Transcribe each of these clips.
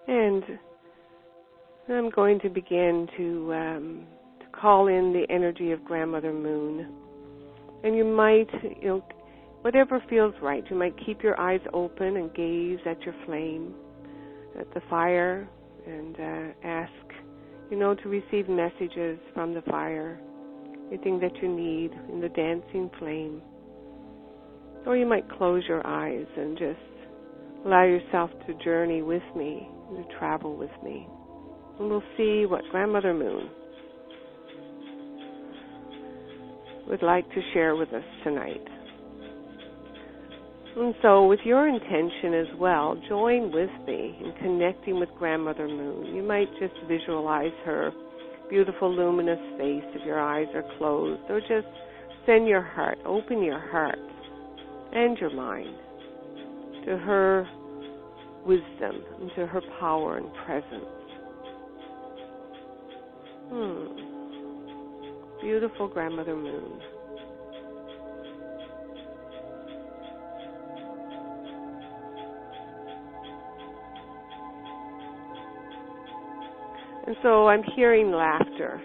And I'm going to begin to call in the energy of Grandmother Moon. And you might, whatever feels right, you might keep your eyes open and gaze at your flame, at the fire, and ask, to receive messages from the fire, anything that you need in the dancing flame. Or you might close your eyes and just allow yourself to journey with me, to travel with me. And we'll see what Grandmother Moon would like to share with us tonight. And so with your intention as well, join with me in connecting with Grandmother Moon. You might just visualize her beautiful luminous face if your eyes are closed, or just open your heart and your mind to her wisdom and to her power and presence. Beautiful Grandmother Moon. And so I'm hearing laughter.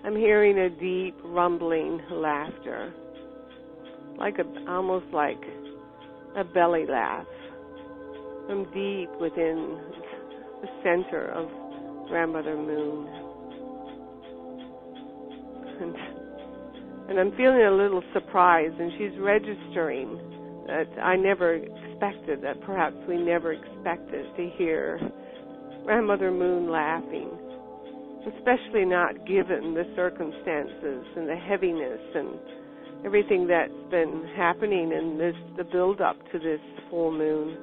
I'm hearing a deep, rumbling laughter, almost like a belly laugh from deep within the center of Grandmother Moon. And I'm feeling a little surprised, and she's registering that I never expected, that perhaps we never expected to hear Grandmother Moon laughing, especially not given the circumstances and the heaviness and everything that's been happening in the build-up to this full moon,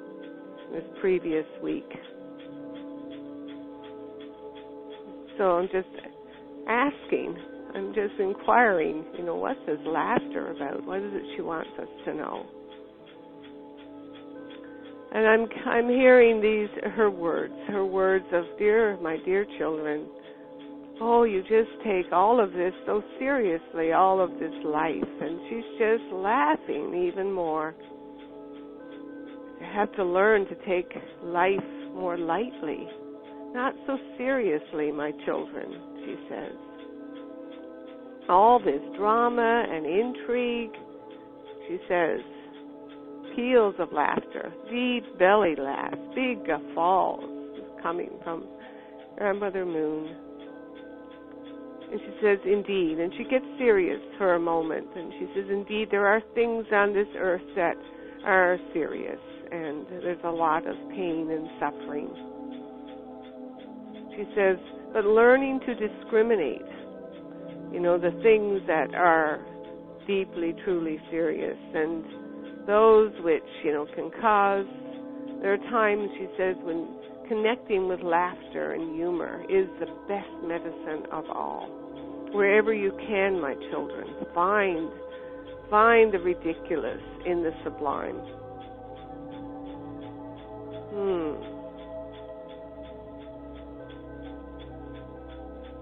this previous week. So I'm just asking, I'm just inquiring, what's this laughter about? What is it she wants us to know? And I'm hearing her words of, my dear children, oh, you just take all of this so seriously, all of this life. And she's just laughing even more. You have to learn to take life more lightly, not so seriously, my children, she says. All this drama and intrigue, she says, peals of laughter, deep belly laughs, big guffaws coming from Grandmother Moon. And she says, indeed, and she gets serious for a moment, and she says, indeed, there are things on this earth that are serious, and there's a lot of pain and suffering. She says, but learning to discriminate, the things that are deeply, truly serious, and those which, can cause, there are times, she says, when connecting with laughter and humor is the best medicine of all. Wherever you can, my children, find the ridiculous in the sublime.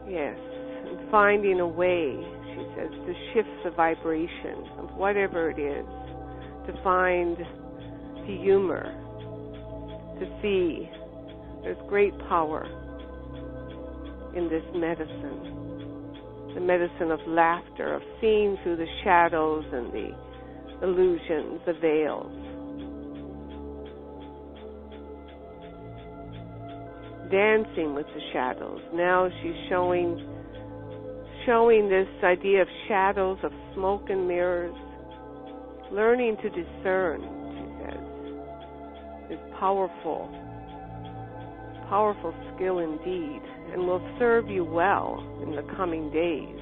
Yes, and finding a way, she says, to shift the vibration of whatever it is, to find the humor, to see there's great power in this medicine, the medicine of laughter, of seeing through the shadows and the illusions, the veils. Dancing with the shadows. Now she's showing this idea of shadows, of smoke and mirrors. Learning to discern, she says, is powerful skill indeed, and will serve you well in the coming days.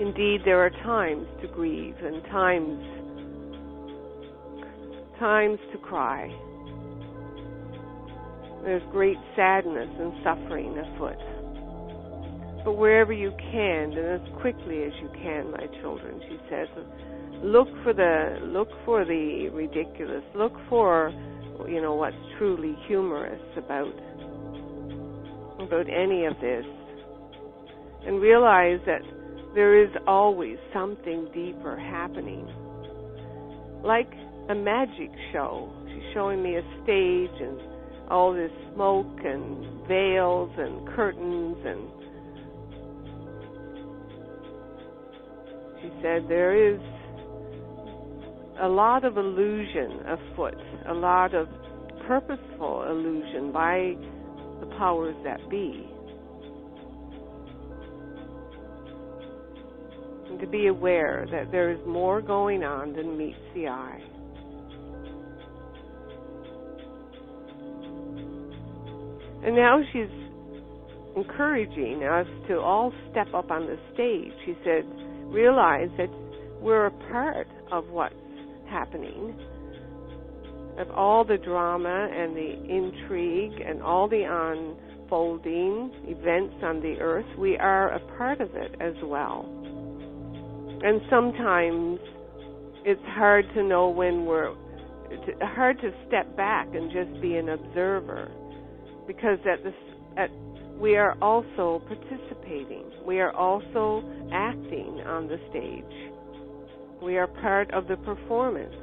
Indeed, there are times to grieve and times to cry. There's great sadness and suffering afoot. But wherever you can, and as quickly as you can, my children, she says, look for the ridiculous. Look for, what's truly humorous about any of this. And realize that there is always something deeper happening. Like a magic show, she's showing me a stage and all this smoke and veils and curtains, and she said there is a lot of illusion afoot, a lot of purposeful illusion by the powers that be. And to be aware that there is more going on than meets the eye. And now she's encouraging us to all step up on the stage. She said, realize that we're a part of what's happening, of all the drama and the intrigue and all the unfolding events on the earth. We are a part of it as well. And sometimes it's hard to know when hard to step back and just be an observer, because we are also participating. We are also acting on the stage. We are part of the performance,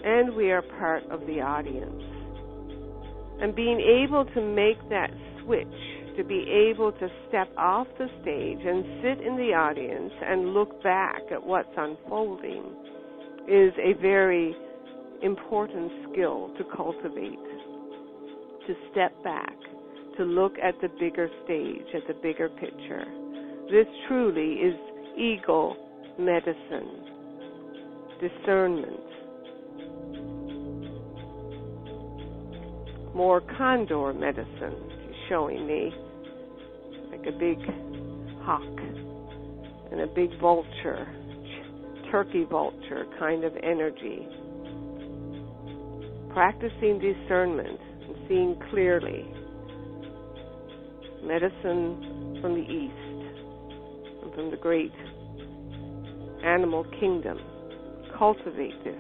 and we are part of the audience. And being able to make that switch, to be able to step off the stage and sit in the audience and look back at what's unfolding, is a very important skill to cultivate. To step back, to look at the bigger stage, at the bigger picture. This truly is ego medicine, discernment. More condor medicine, she's showing me, like a big hawk and a big vulture, turkey vulture kind of energy. Practicing discernment and seeing clearly. Medicine from the East and from the great animal kingdom. Cultivate this.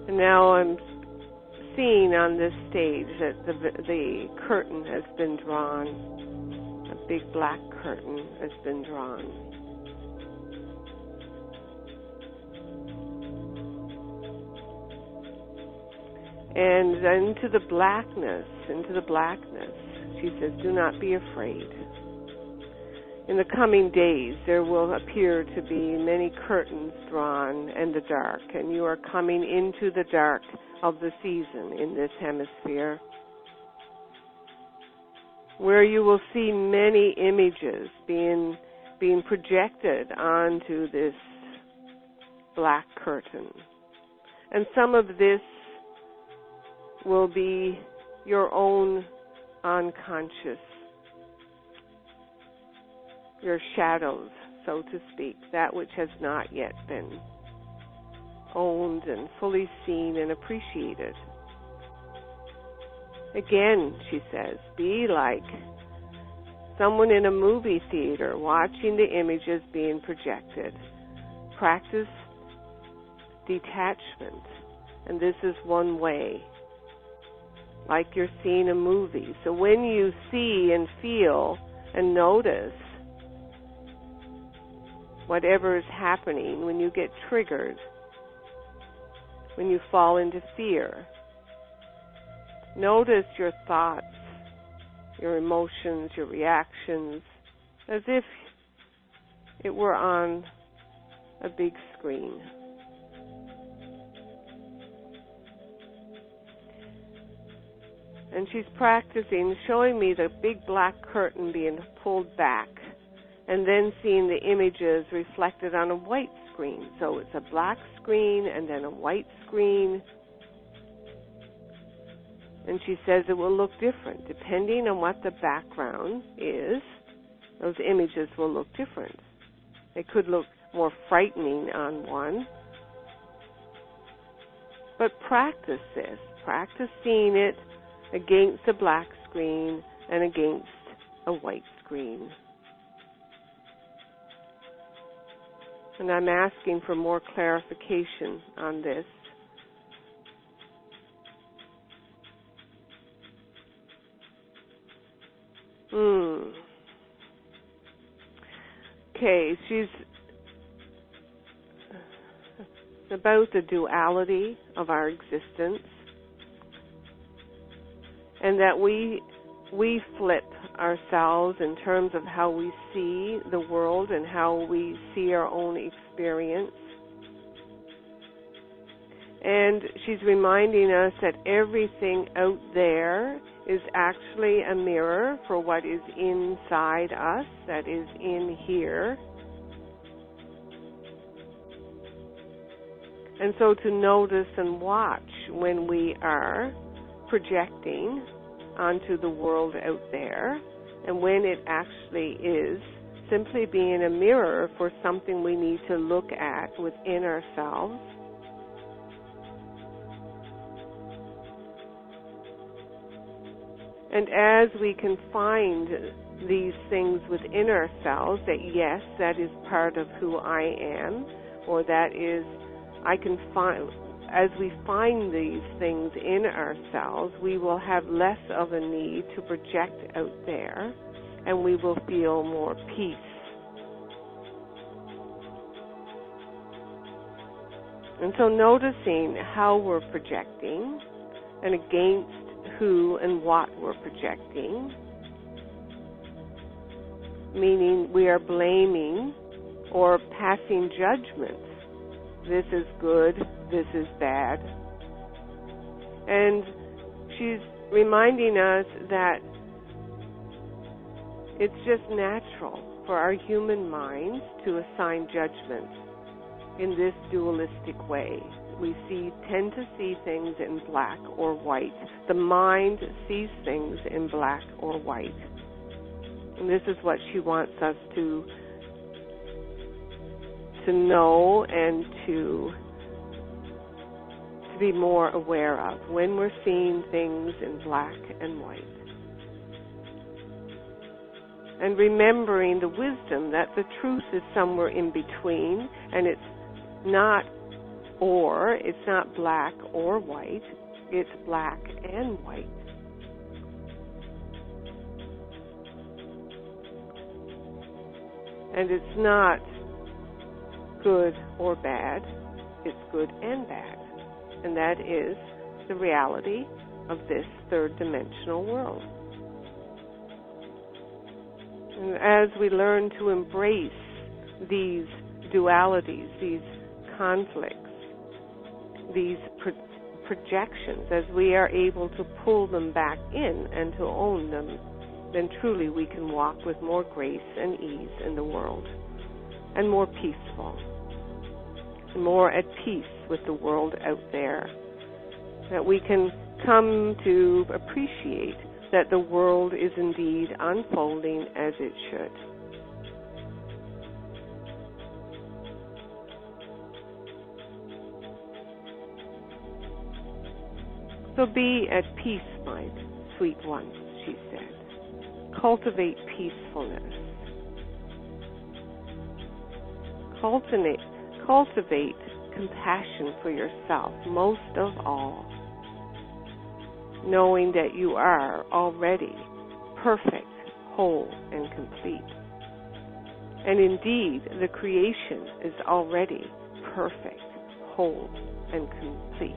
And now I'm seeing on this stage that the curtain has been drawn. A big black curtain has been drawn. And into the blackness, she says, do not be afraid. In the coming days, there will appear to be many curtains drawn and the dark, and you are coming into the dark of the season in this hemisphere, where you will see many images being projected onto this black curtain. And some of this will be your own unconscious, your shadows, so to speak, that which has not yet been owned and fully seen and appreciated. Again, she says, be like someone in a movie theater watching the images being projected. Practice detachment, and this is one way. Like you're seeing a movie. So when you see and feel and notice whatever is happening, when you get triggered, when you fall into fear, notice your thoughts, your emotions, your reactions, as if it were on a big screen. And she's practicing, showing me the big black curtain being pulled back, and then seeing the images reflected on a white screen. So it's a black screen and then a white screen. And she says it will look different. Depending on what the background is, those images will look different. They could look more frightening on one. But practice this. Practice seeing it against a black screen and against a white screen. And I'm asking for more clarification on this. Okay, she's about the duality of our existence, and that we flip ourselves in terms of how we see the world and how we see our own experience. And she's reminding us that everything out there is actually a mirror for what is inside us, that is in here. And so to notice and watch when we are projecting onto the world out there, and when it actually is simply being a mirror for something we need to look at within ourselves. And as we can find these things within ourselves, that yes, that is part of who I am, or that is, I can find, as we find these things in ourselves, we will have less of a need to project out there, and we will feel more peace. And so noticing how we're projecting and against who and what we're projecting, meaning we are blaming or passing judgments. This is good, this is bad. And she's reminding us that it's just natural for our human minds to assign judgment in this dualistic way. We tend to see things in black or white. The mind sees things in black or white. And this is what she wants us to know and to be more aware of when we're seeing things in black and white. And remembering the wisdom that the truth is somewhere in between, and it's not black or white, it's black and white. And it's not good or bad, it's good and bad. And that is the reality of this third dimensional world. And as we learn to embrace these dualities, these conflicts, these projections, as we are able to pull them back in and to own them, then truly we can walk with more grace and ease in the world, and more peaceful, and more at peace with the world out there. That we can come to appreciate that the world is indeed unfolding as it should. So be at peace, my sweet ones, she said. Cultivate peacefulness. Cultivate compassion for yourself, most of all, knowing that you are already perfect, whole, and complete. And indeed, the creation is already perfect, whole, and complete.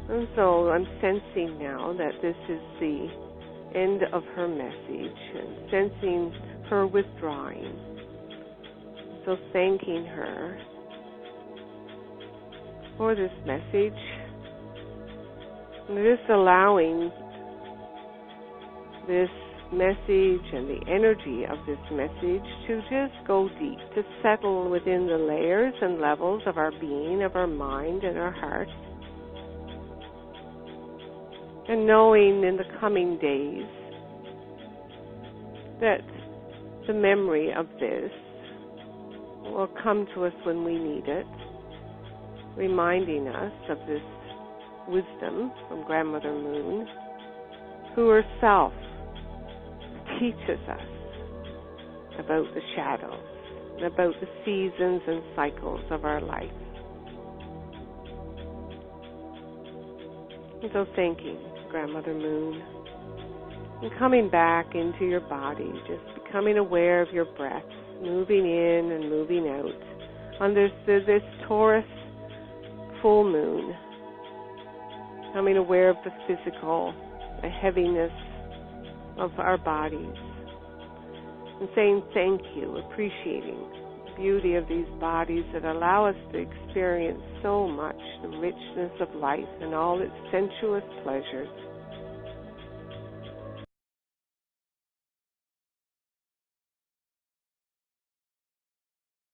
And so I'm sensing now that this is the end of her message, and sensing her withdrawing. So thanking her for this message, and just allowing this message and the energy of this message to just go deep, to settle within the layers and levels of our being, of our mind and our heart. And knowing in the coming days that the memory of this will come to us when we need it, reminding us of this wisdom from Grandmother Moon, who herself teaches us about the shadows and about the seasons and cycles of our life. And so thanking Grandmother Moon. And coming back into your body, just becoming aware of your breath, moving in and moving out. Under this Taurus full moon, becoming aware of the physical, the heaviness of our bodies. And saying thank you, appreciating the beauty of these bodies that allow us to experience so much, the richness of life and all its sensuous pleasures.